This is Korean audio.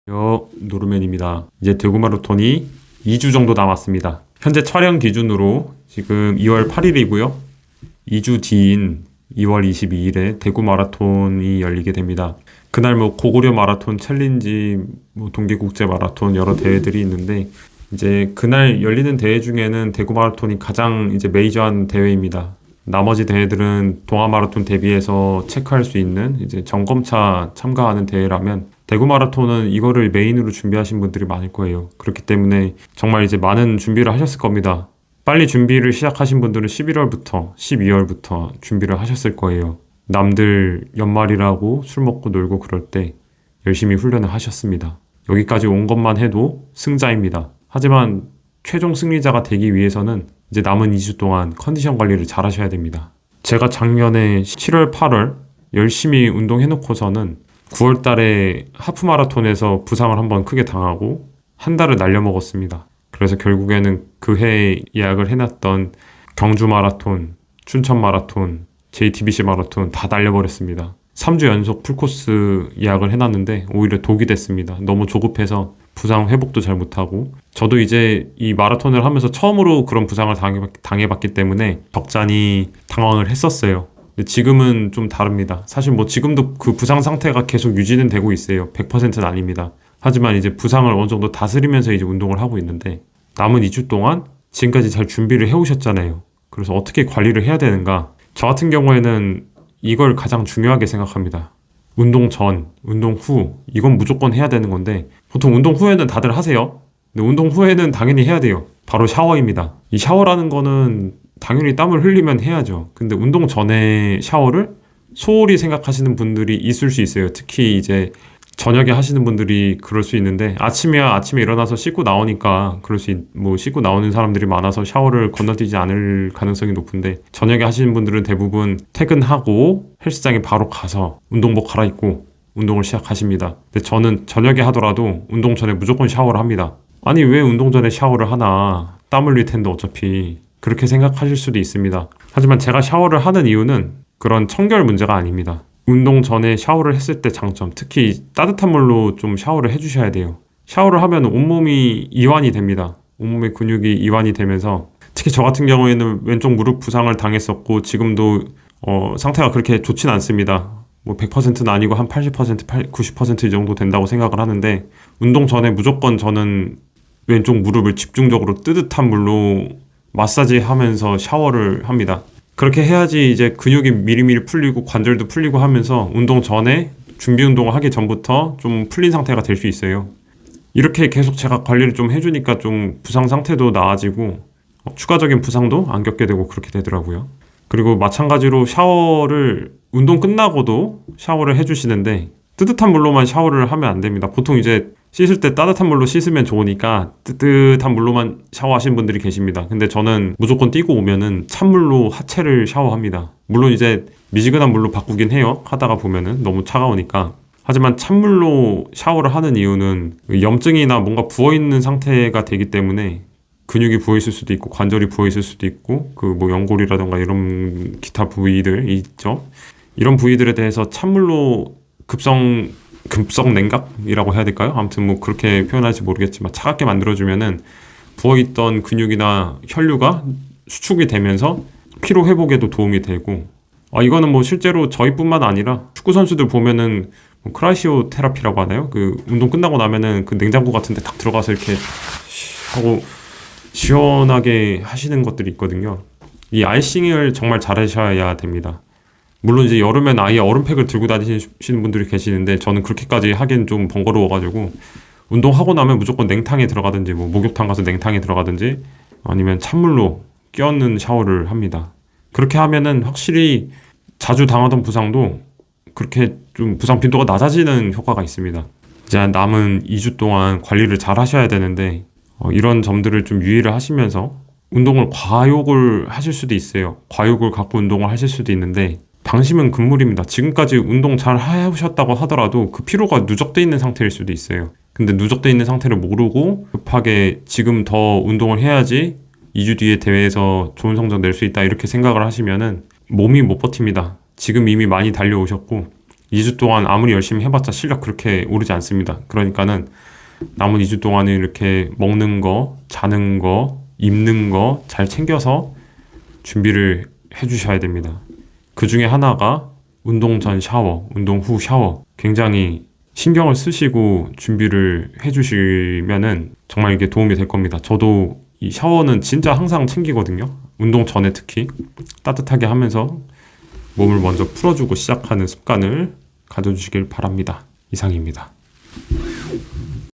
노르맨입니다. 이제 대구 마라톤이 2주 정도 남았습니다. 현재 촬영 기준으로 지금 2월 8일이고요. 2주 뒤인 2월 22일에 대구 마라톤이 열리게 됩니다. 그날 고구려 마라톤 챌린지, 동계국제 마라톤 여러 대회들이 있는데 이제 그날 열리는 대회 중에는 대구 마라톤이 가장 이제 메이저한 대회입니다. 나머지 대회들은 동아 마라톤 대비해서 체크할 수 있는 이제 점검차 참가하는 대회라면 대구 마라톤은 이거를 메인으로 준비하신 분들이 많을 거예요. 그렇기 때문에 정말 이제 많은 준비를 하셨을 겁니다. 빨리 준비를 시작하신 분들은 11월부터 12월부터 준비를 하셨을 거예요. 남들 연말이라고 술 먹고 놀고 그럴 때 열심히 훈련을 하셨습니다. 여기까지 온 것만 해도 승자입니다. 하지만 최종 승리자가 되기 위해서는 이제 남은 2주 동안 컨디션 관리를 잘 하셔야 됩니다. 제가 작년에 7월, 8월 열심히 운동해놓고서는 9월 달에 하프 마라톤에서 부상을 한번 크게 당하고 한 달을 날려먹었습니다. 그래서 결국에는 그 해에 예약을 해놨던 경주 마라톤, 춘천 마라톤, JTBC 마라톤 다 날려버렸습니다. 3주 연속 풀코스 예약을 해놨는데 오히려 독이 됐습니다. 너무 조급해서 부상 회복도 잘 못하고 저도 이제 이 마라톤을 하면서 처음으로 그런 부상을 당해봤기 때문에 적잖이 당황을 했었어요. 근데 지금은 좀 다릅니다. 사실 지금도 그 부상 상태가 계속 유지는 되고 있어요. 100%는 아닙니다. 하지만 이제 부상을 어느 정도 다스리면서 이제 운동을 하고 있는데 남은 2주 동안 지금까지 잘 준비를 해오셨잖아요. 그래서 어떻게 관리를 해야 되는가? 저 같은 경우에는 이걸 가장 중요하게 생각합니다. 운동 전, 운동 후 이건 무조건 해야 되는 건데 보통 운동 후에는 다들 하세요. 근데 운동 후에는 당연히 해야 돼요. 바로 샤워입니다. 이 샤워라는 거는 당연히 땀을 흘리면 해야죠. 근데 운동 전에 샤워를 소홀히 생각하시는 분들이 있을 수 있어요. 특히 이제 저녁에 하시는 분들이 그럴 수 있는데 아침에 일어나서 씻고 나오니까 씻고 나오는 사람들이 많아서 샤워를 건너뛰지 않을 가능성이 높은데 저녁에 하시는 분들은 대부분 퇴근하고 헬스장에 바로 가서 운동복 갈아입고 운동을 시작하십니다. 근데 저는 저녁에 하더라도 운동 전에 무조건 샤워를 합니다. 아니 왜 운동 전에 샤워를 하나? 땀 흘릴 텐데 어차피 그렇게 생각하실 수도 있습니다. 하지만 제가 샤워를 하는 이유는 그런 청결 문제가 아닙니다. 운동 전에 샤워를 했을 때 장점, 특히 따뜻한 물로 좀 샤워를 해주셔야 돼요. 샤워를 하면 온몸이 이완이 됩니다. 온몸의 근육이 이완이 되면서 특히 저 같은 경우에는 왼쪽 무릎 부상을 당했었고 지금도 상태가 그렇게 좋진 않습니다. 100%는 아니고 한 80%, 90% 정도 된다고 생각을 하는데 운동 전에 무조건 저는 왼쪽 무릎을 집중적으로 뜨뜻한 물로 마사지 하면서 샤워를 합니다. 그렇게 해야지 이제 근육이 미리미리 풀리고 관절도 풀리고 하면서 운동 전에 준비 운동을 하기 전부터 좀 풀린 상태가 될 수 있어요. 이렇게 계속 제가 관리를 좀 해주니까 좀 부상 상태도 나아지고 추가적인 부상도 안 겪게 되고 그렇게 되더라고요. 그리고 마찬가지로 샤워를 운동 끝나고도 샤워를 해주시는데 뜨뜻한 물로만 샤워를 하면 안 됩니다. 보통 이제 씻을 때 따뜻한 물로 씻으면 좋으니까 뜨뜻한 물로만 샤워하시는 분들이 계십니다. 근데 저는 무조건 뛰고 오면은 찬물로 하체를 샤워합니다. 물론 이제 미지근한 물로 바꾸긴 해요. 하다가 보면은 너무 차가우니까. 하지만 찬물로 샤워를 하는 이유는 염증이나 뭔가 부어있는 상태가 되기 때문에 근육이 부어있을 수도 있고 관절이 부어있을 수도 있고 연골이라던가 이런 기타 부위들 있죠. 이런 부위들에 대해서 찬물로 급성 냉각이라고 해야 될까요? 아무튼 그렇게 표현할지 모르겠지만 차갑게 만들어주면은 부어있던 근육이나 혈류가 수축이 되면서 피로 회복에도 도움이 되고 이거는 실제로 저희뿐만 아니라 축구 선수들 보면은 크라시오 테라피라고 하나요? 그 운동 끝나고 나면은 그 냉장고 같은 데 딱 들어가서 이렇게 하고 시원하게 하시는 것들이 있거든요. 이 아이싱을 정말 잘 하셔야 됩니다. 물론 이제 여름엔 아예 얼음팩을 들고 다니시는 분들이 계시는데 저는 그렇게까지 하기엔 좀 번거로워가지고 운동하고 나면 무조건 냉탕에 들어가든지 목욕탕 가서 냉탕에 들어가든지 아니면 찬물로 끼얹는 샤워를 합니다. 그렇게 하면은 확실히 자주 당하던 부상도 그렇게 좀 부상 빈도가 낮아지는 효과가 있습니다. 이제 남은 2주 동안 관리를 잘 하셔야 되는데 이런 점들을 좀 유의를 하시면서 운동을 과욕을 하실 수도 있어요. 과욕을 갖고 운동을 하실 수도 있는데 방심은 금물입니다. 지금까지 운동 잘 해오셨다고 하더라도 그 피로가 누적돼 있는 상태일 수도 있어요. 근데 누적돼 있는 상태를 모르고 급하게 지금 더 운동을 해야지 2주 뒤에 대회에서 좋은 성적 낼 수 있다 이렇게 생각을 하시면은 몸이 못 버팁니다. 지금 이미 많이 달려오셨고 2주 동안 아무리 열심히 해봤자 실력 그렇게 오르지 않습니다. 그러니까는 남은 2주 동안은 이렇게 먹는 거, 자는 거, 입는 거 잘 챙겨서 준비를 해주셔야 됩니다. 그 중에 하나가 운동 전 샤워, 운동 후 샤워. 굉장히 신경을 쓰시고 준비를 해주시면은 정말 이게 도움이 될 겁니다. 저도 이 샤워는 진짜 항상 챙기거든요. 운동 전에 특히 따뜻하게 하면서 몸을 먼저 풀어주고 시작하는 습관을 가져주시길 바랍니다. 이상입니다.